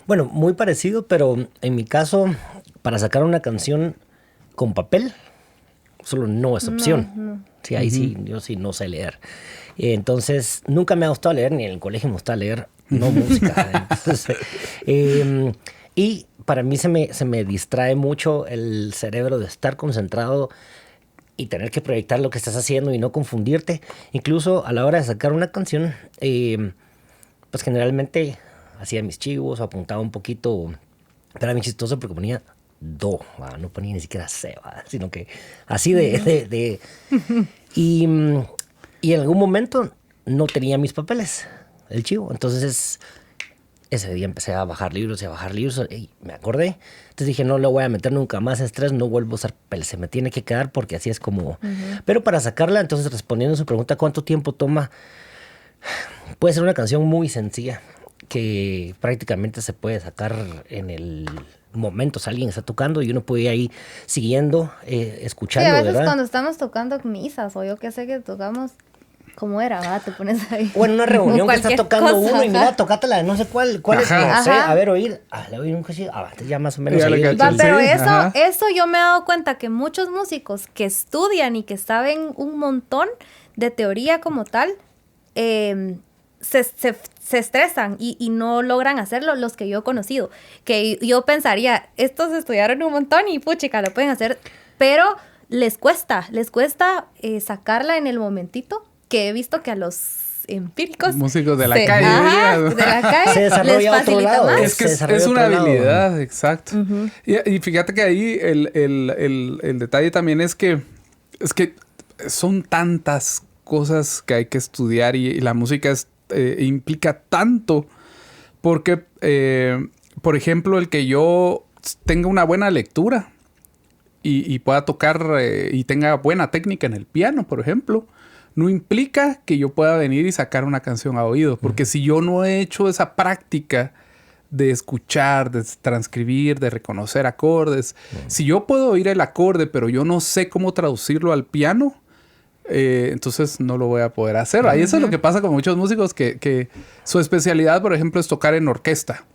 Bueno, muy parecido, pero en mi caso, para sacar una canción con papel, solo no es opción. No. Sí, ahí sí, yo sí no sé leer. Entonces, nunca me ha gustado leer, ni en el colegio me gustaba leer, no música. Entonces, y para mí se me distrae mucho el cerebro de estar concentrado y tener que proyectar lo que estás haciendo y no confundirte. Incluso a la hora de sacar una canción, pues generalmente hacía mis chivos, apuntaba un poquito, era bien chistoso porque ponía do, no ponía ni siquiera C, sino que así de y en algún momento no tenía mis papeles, el chivo. Entonces ese día empecé a bajar libros y me acordé. Entonces dije, no le voy a meter nunca más estrés, no vuelvo a usar papeles, se me tiene que quedar porque así es como... Pero para sacarla, entonces respondiendo a su pregunta, ¿cuánto tiempo toma? Puede ser una canción muy sencilla que prácticamente se puede sacar en el momento. Si alguien está tocando y uno puede ir ahí siguiendo, escuchando, sí, a veces ¿verdad? Cuando estamos tocando misas o yo qué sé que tocamos, ¿cómo era? ¿Va? Te pones ahí. O en una reunión que está tocando cosa, uno y mira, tocátela de no sé cuál es, no sé, a ver, oír. Le oí un cochillo, ya más o menos. Va, pero eso yo me he dado cuenta que muchos músicos que estudian y que saben un montón de teoría como tal, se estresan y no logran hacerlo los que yo he conocido. Que yo pensaría, estos estudiaron un montón y puchica, lo pueden hacer, pero les cuesta sacarla en el momentito, que he visto que a los empíricos músicos de la calle, de la calle se desarrolla les facilita otro lado, más. es que es una habilidad, exacto. Y fíjate que ahí el detalle también es que son tantas cosas que hay que estudiar y la música implica tanto porque, por ejemplo, el que yo tenga una buena lectura y pueda tocar y tenga buena técnica en el piano, por ejemplo, no implica que yo pueda venir y sacar una canción a oído. Porque si yo no he hecho esa práctica de escuchar, de transcribir, de reconocer acordes, si yo puedo oír el acorde, pero yo no sé cómo traducirlo al piano, entonces no lo voy a poder hacer. Ahí eso es lo que pasa con muchos músicos que su especialidad, por ejemplo, es tocar en orquesta.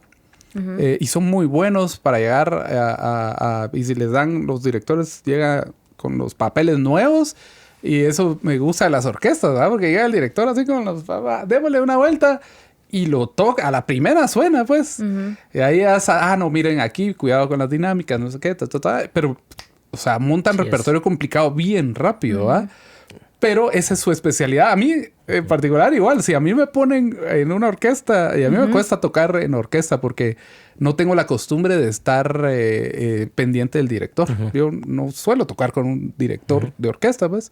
Y son muy buenos para llegar y si les dan, los directores llega con los papeles nuevos y eso me gusta de las orquestas, ¿verdad? Porque llega el director así con los démosle una vuelta y lo toca, a la primera suena pues y ahí no, miren aquí, cuidado con las dinámicas, no sé qué, pero, o sea, montan repertorio complicado bien rápido, ¿verdad? Pero esa es su especialidad. A mí, en particular, igual. Si a mí me ponen en una orquesta... Y a mí me cuesta tocar en orquesta porque no tengo la costumbre de estar pendiente del director. Yo no suelo tocar con un director de orquesta, pues.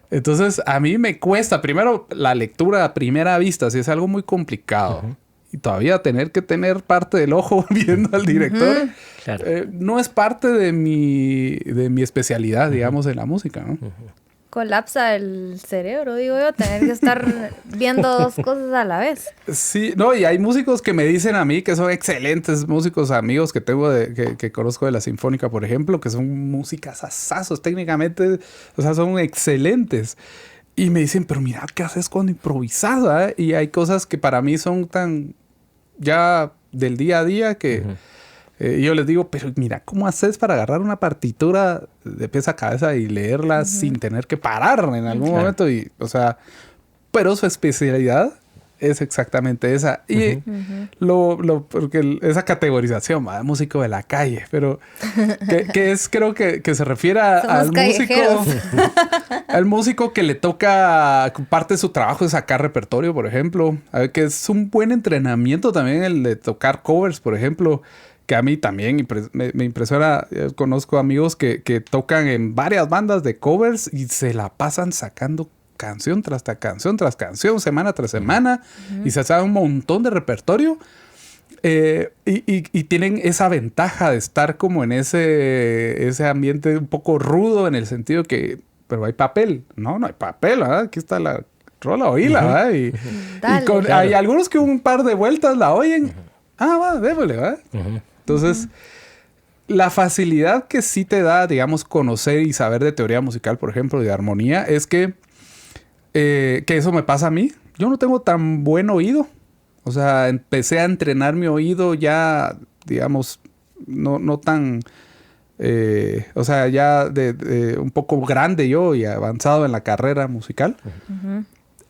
Entonces, a mí me cuesta. Primero, la lectura a primera vista. Si es algo muy complicado. Y todavía tener que tener parte del ojo viendo al director. Claro. No es parte de mi especialidad, digamos, en la música, ¿no? Colapsa el cerebro, digo yo, tener que estar viendo dos cosas a la vez. Sí, no, y hay músicos que me dicen a mí que son excelentes músicos, amigos que tengo que conozco de la Sinfónica, por ejemplo, que son músicas asazos técnicamente, o sea, son excelentes. Y me dicen, pero mira, ¿qué haces cuando improvisas? Y hay cosas que para mí son tan ya del día a día que... Y yo les digo, pero mira, ¿cómo haces para agarrar una partitura de pies a cabeza y leerla sin tener que parar en algún momento? Y, o sea, pero su especialidad Es exactamente esa. Y porque esa categorización, músico de la calle, pero que es, creo que se refiere al músico, al músico que le toca, parte de su trabajo es sacar repertorio, por ejemplo. A ver, que es un buen entrenamiento también el de tocar covers, por ejemplo, que a mí también me impresiona. Yo conozco amigos que tocan en varias bandas de covers y se la pasan sacando canción tras canción, semana tras semana, y se hace un montón de repertorio. Y tienen esa ventaja de estar como en ese ambiente un poco rudo, en el sentido que, pero hay papel. No hay papel, ¿verdad? Aquí está la rola, oíla, ¿verdad? Hay algunos que un par de vueltas la oyen. Va, déjale, ¿verdad? Entonces, la facilidad que sí te da, digamos, conocer y saber de teoría musical, por ejemplo, de armonía, es que eso me pasa a mí. Yo no tengo tan buen oído. O sea, empecé a entrenar mi oído ya, digamos, no tan... o sea, ya de un poco grande yo y avanzado en la carrera musical.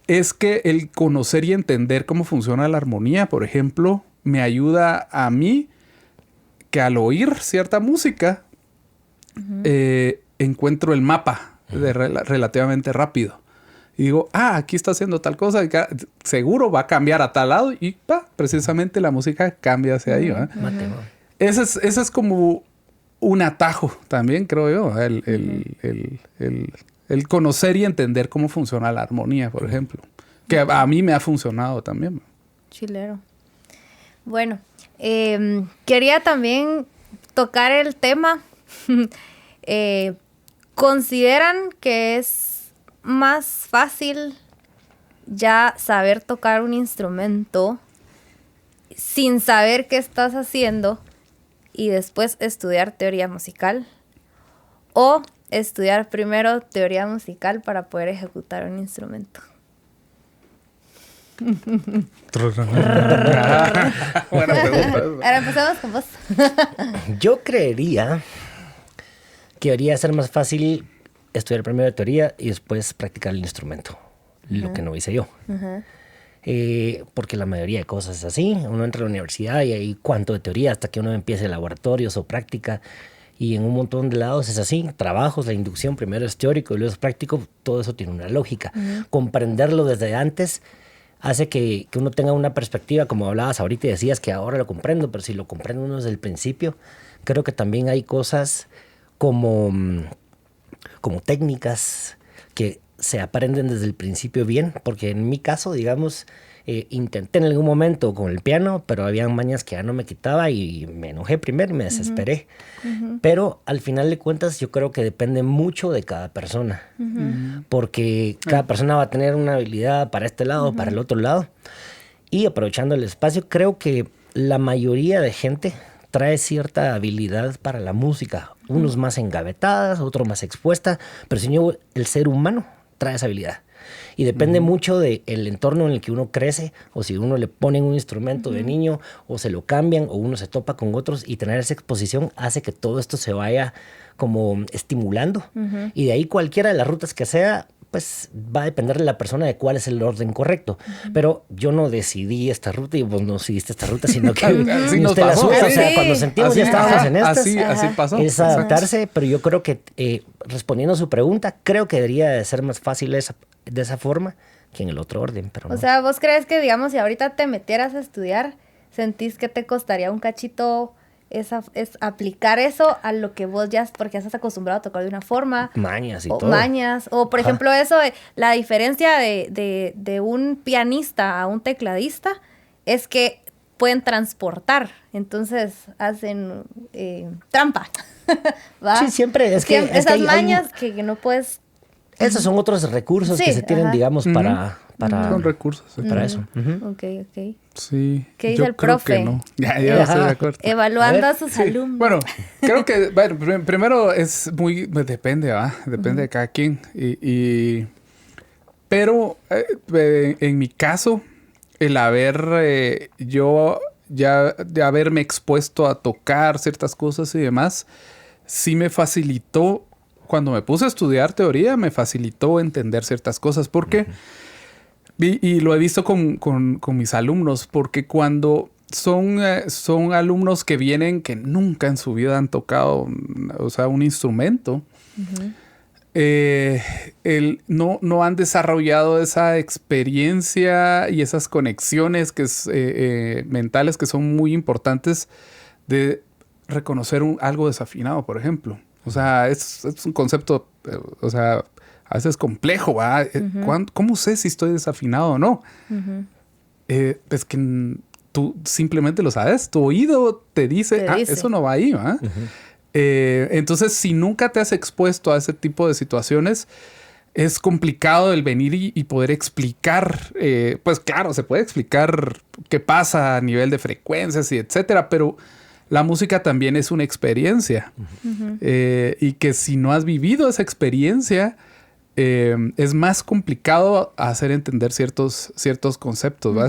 Es que el conocer y entender cómo funciona la armonía, por ejemplo, me ayuda a mí que al oír cierta música encuentro el mapa relativamente rápido. Y digo, aquí está haciendo tal cosa, y seguro va a cambiar a tal lado, y precisamente la música cambia hacia ahí, ¿verdad? Ese es como un atajo también, creo yo, el conocer y entender cómo funciona la armonía, por ejemplo, que a mí me ha funcionado también. Chilero. Bueno, quería también tocar el tema. ¿Consideran que es más fácil ya saber tocar un instrumento sin saber qué estás haciendo y después estudiar teoría musical? ¿O estudiar primero teoría musical para poder ejecutar un instrumento? Buena pregunta. Ahora empezamos con vos. Yo creería que debería ser más fácil estudiar primero teoría y después practicar el instrumento. Lo que no hice yo. Porque la mayoría de cosas es así. Uno entra a la universidad y hay cuánto de teoría hasta que uno empiece laboratorios o práctica. Y en un montón de lados es así. Trabajos, la inducción primero es teórico y luego es práctico. Todo eso tiene una lógica. Comprenderlo desde antes hace que uno tenga una perspectiva, como hablabas ahorita y decías que ahora lo comprendo, pero si lo comprende uno desde el principio, creo que también hay cosas como técnicas que se aprenden desde el principio bien, porque en mi caso, digamos, intenté en algún momento con el piano, pero había mañas que ya no me quitaba y me enojé primero y me desesperé. Pero al final de cuentas yo creo que depende mucho de cada persona, porque cada persona va a tener una habilidad para este lado, para el otro lado, y aprovechando el espacio, creo que la mayoría de gente trae cierta habilidad para la música, unos más engavetadas, otros más expuestas, pero si no, el ser humano trae esa habilidad. Y depende mucho del entorno en el que uno crece, o si uno le ponen un instrumento de niño, o se lo cambian, o uno se topa con otros, y tener esa exposición hace que todo esto se vaya como estimulando. Y de ahí cualquiera de las rutas que sea, pues va a depender de la persona de cuál es el orden correcto. Pero yo no decidí esta ruta y vos no decidiste esta ruta, sino que así nos usted la pasó. supo. O sea, cuando sentimos ya estábamos en estas. Así pasó. Es adaptarse, pero yo creo que respondiendo a su pregunta, creo que debería de ser más fácil de esa forma que en el otro orden. Pero o sea, ¿vos crees que, digamos, si ahorita te metieras a estudiar, sentís que te costaría un cachito es aplicar eso a lo que vos ya, porque ya estás acostumbrado a tocar de una forma? Mañas y o todo. Mañas. O, por ejemplo, eso, la diferencia de un pianista a un tecladista es que pueden transportar. Entonces, hacen trampa. ¿Va? Sí, siempre. Es que esas mañas que no puedes... Esos son otros recursos que se tienen, digamos, para son recursos. Para eso. Ok. Sí. ¿Qué dice el profe? Que no. Ya estoy de acuerdo. Evaluando a sus alumnos. Bueno, creo que, primero es muy, depende, ¿va? Depende de cada quien. Pero en mi caso, el haber yo ya de haberme expuesto a tocar ciertas cosas y demás, sí me facilitó. Cuando me puse a estudiar teoría, me facilitó entender ciertas cosas porque Y lo he visto con mis alumnos, porque cuando son alumnos que vienen que nunca en su vida han tocado, o sea, un instrumento, no han desarrollado esa experiencia y esas conexiones mentales que son muy importantes de reconocer algo desafinado, por ejemplo. O sea, es un concepto, o sea, a veces complejo, ¿va? ¿Cómo sé si estoy desafinado o no? Es que tú simplemente lo sabes. Tu oído te dice, eso no va ahí, ¿va? Entonces, si nunca te has expuesto a ese tipo de situaciones, es complicado el venir y poder explicar. Pues claro, se puede explicar qué pasa a nivel de frecuencias y etcétera, pero la música también es una experiencia. Y que si no has vivido esa experiencia, es más complicado hacer entender ciertos conceptos, ¿va?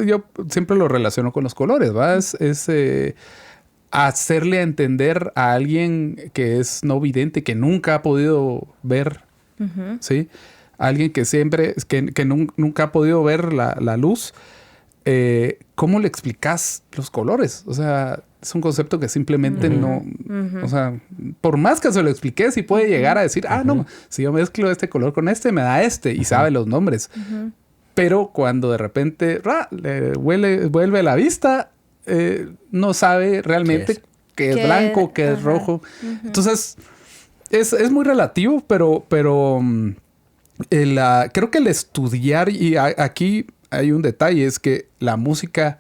Yo siempre lo relaciono con los colores, ¿va? Es hacerle entender a alguien que es no vidente, que nunca ha podido ver, ¿sí? Alguien que siempre, que nunca ha podido ver la luz, ¿cómo le explicas los colores? O sea, es un concepto que simplemente no... O sea, por más que se lo explique, sí puede llegar a decir, no, si yo mezclo este color con este, me da este, y sabe los nombres. Pero cuando de repente le vuelve la vista, no sabe realmente qué es blanco, qué es rojo. Entonces, es muy relativo, pero creo que el estudiar, y aquí hay un detalle, es que la música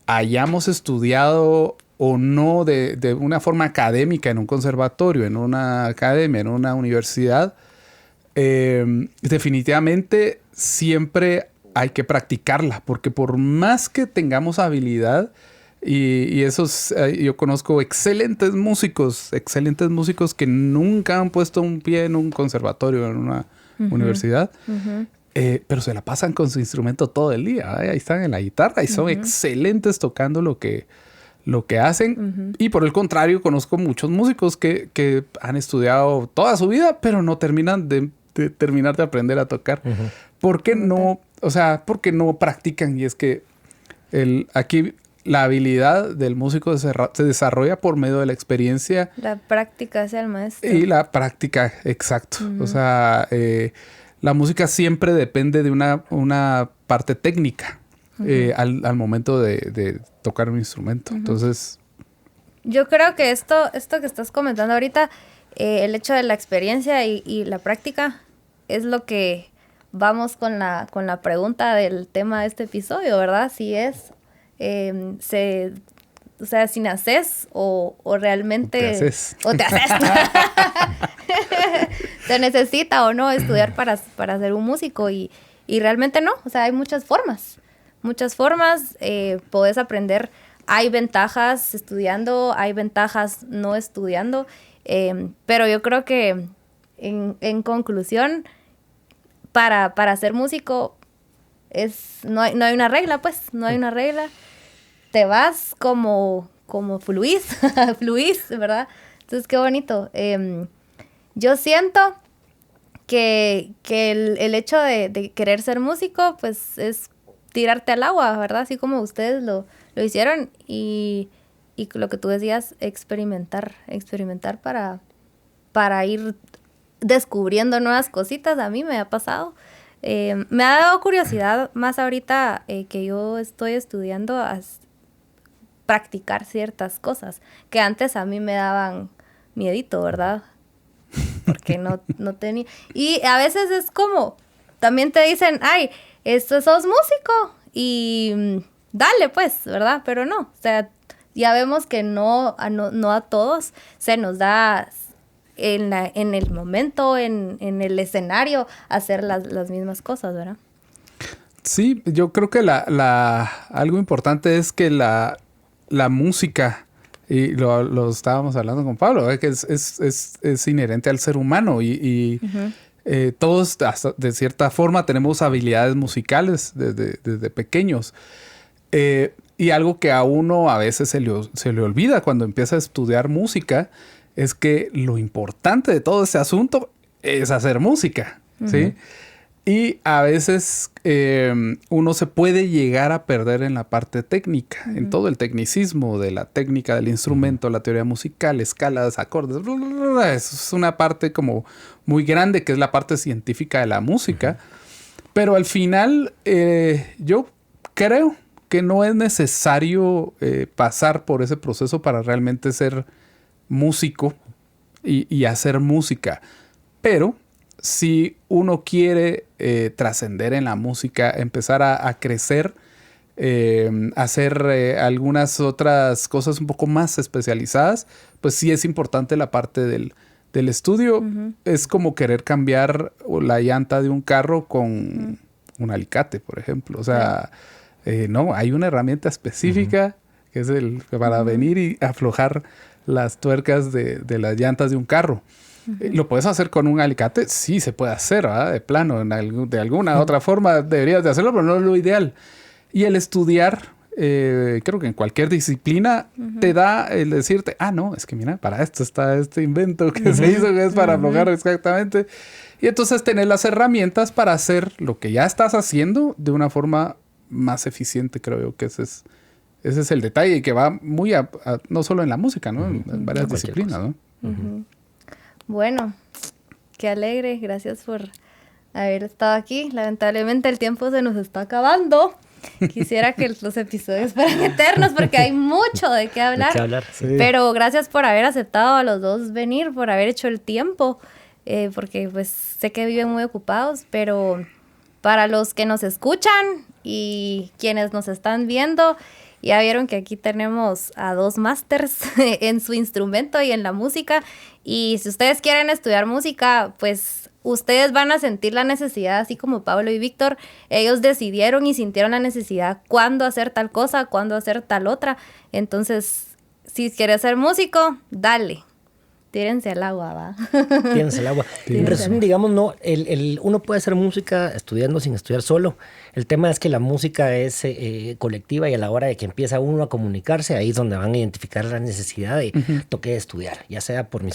hayamos estudiado o no de una forma académica en un conservatorio, en una academia, en una universidad, definitivamente siempre hay que practicarla, porque por más que tengamos habilidad, y esos, yo conozco excelentes músicos que nunca han puesto un pie en un conservatorio, en una universidad, pero se la pasan con su instrumento todo el día. Ahí están en la guitarra y son excelentes tocando lo que hacen. Y por el contrario, conozco muchos músicos que han estudiado toda su vida, pero no terminan de terminar de aprender a tocar. ¿Por qué no? O sea, porque no practican. Y es que aquí la habilidad del músico se desarrolla por medio de la experiencia. La práctica es el maestro. Y la práctica, exacto. O sea, la música siempre depende de una parte técnica al momento de tocar un instrumento. Entonces, yo creo que esto que estás comentando ahorita, el hecho de la experiencia y la práctica es lo que vamos con la pregunta del tema de este episodio, ¿verdad? Si es, o sea, si naces o realmente... Te haces. O te haces. Se necesita o no estudiar para ser un músico y realmente no. O sea, hay muchas formas. Podés aprender. Hay ventajas estudiando, hay ventajas no estudiando. Pero yo creo que en conclusión, para ser músico no hay una regla, pues. No hay una regla. Te vas como fluís, ¿verdad? Entonces, qué bonito. Yo siento que el hecho de querer ser músico, pues, es tirarte al agua, ¿verdad? Así como ustedes lo hicieron y lo que tú decías, experimentar para ir descubriendo nuevas cositas. A mí me ha pasado. Me ha dado curiosidad más ahorita que yo estoy estudiando a practicar ciertas cosas que antes a mí me daban miedito, ¿verdad? Porque no tenía... Y a veces es como, también te dicen, ay, sos músico y dale pues, ¿verdad? Pero no, o sea, ya vemos que no a todos se nos da en el momento, en el escenario, hacer las mismas cosas, ¿verdad? Sí, yo creo que algo importante es que la música, y lo estábamos hablando con Pablo, que es inherente al ser humano y todos hasta de cierta forma tenemos habilidades musicales desde pequeños. Y algo que a uno a veces se le olvida cuando empieza a estudiar música es que lo importante de todo este asunto es hacer música, ¿sí? Y a veces uno se puede llegar a perder en la parte técnica, en todo el tecnicismo de la técnica del instrumento, la teoría musical, escalas, acordes. Es una parte como muy grande que es la parte científica de la música. Pero al final yo creo que no es necesario pasar por ese proceso para realmente ser músico y hacer música. Pero si uno quiere trascender en la música, empezar a crecer, hacer algunas otras cosas un poco más especializadas, pues sí es importante la parte del estudio. Es como querer cambiar la llanta de un carro con un alicate, por ejemplo. O sea, no, hay una herramienta específica que es para venir y aflojar las tuercas de las llantas de un carro. ¿Lo puedes hacer con un alicate? Sí, se puede hacer, ¿verdad? De plano, de alguna otra forma deberías de hacerlo, pero no es lo ideal. Y el estudiar, creo que en cualquier disciplina, te da el decirte, no, es que mira, para esto está este invento que se hizo, que es para aflojar exactamente. Y entonces tener las herramientas para hacer lo que ya estás haciendo de una forma más eficiente, creo yo que ese es el detalle y que va muy no solo en la música, ¿no? En varias disciplinas, ¿no? Bueno, qué alegre. Gracias por haber estado aquí. Lamentablemente el tiempo se nos está acabando. Quisiera que los episodios fueran eternos porque hay mucho de qué hablar. Sí. Pero gracias por haber aceptado a los dos venir, por haber hecho el tiempo. Porque pues sé que viven muy ocupados, pero para los que nos escuchan y quienes nos están viendo, ya vieron que aquí tenemos a dos másters en su instrumento y en la música. Y si ustedes quieren estudiar música, pues ustedes van a sentir la necesidad, así como Pablo y Víctor. Ellos decidieron y sintieron la necesidad cuándo hacer tal cosa, cuándo hacer tal otra. Entonces, si quieres ser músico, dale. Tírense al agua, ¿va? Tírense al agua. En resumen, digamos, no, uno puede hacer música estudiando sin estudiar solo. El tema es que la música es colectiva y a la hora de que empieza uno a comunicarse, ahí es donde van a identificar la necesidad de toque de estudiar, ya sea por mi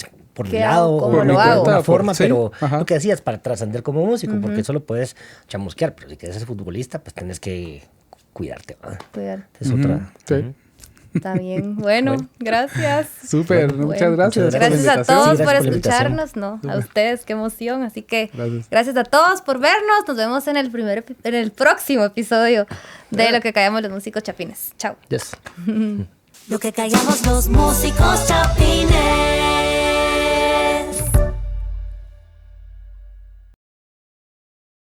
lado o por mi alguna forma, sí, pero ajá. lo que decías, para trascender como músico, porque solo puedes chamusquear, pero si quieres ser futbolista, pues tienes que cuidarte, ¿verdad? Cuidar. Es otra. Sí. Está bien. Bueno, gracias. Súper, muchas gracias. Gracias a Sí, todos gracias por por la invitación. escucharnos, ¿no? A ustedes, qué emoción. Así que Gracias a todos por vernos. Nos vemos en el próximo episodio de Lo que callamos los músicos chapines. Chao. Yes. Lo que callamos los músicos chapines.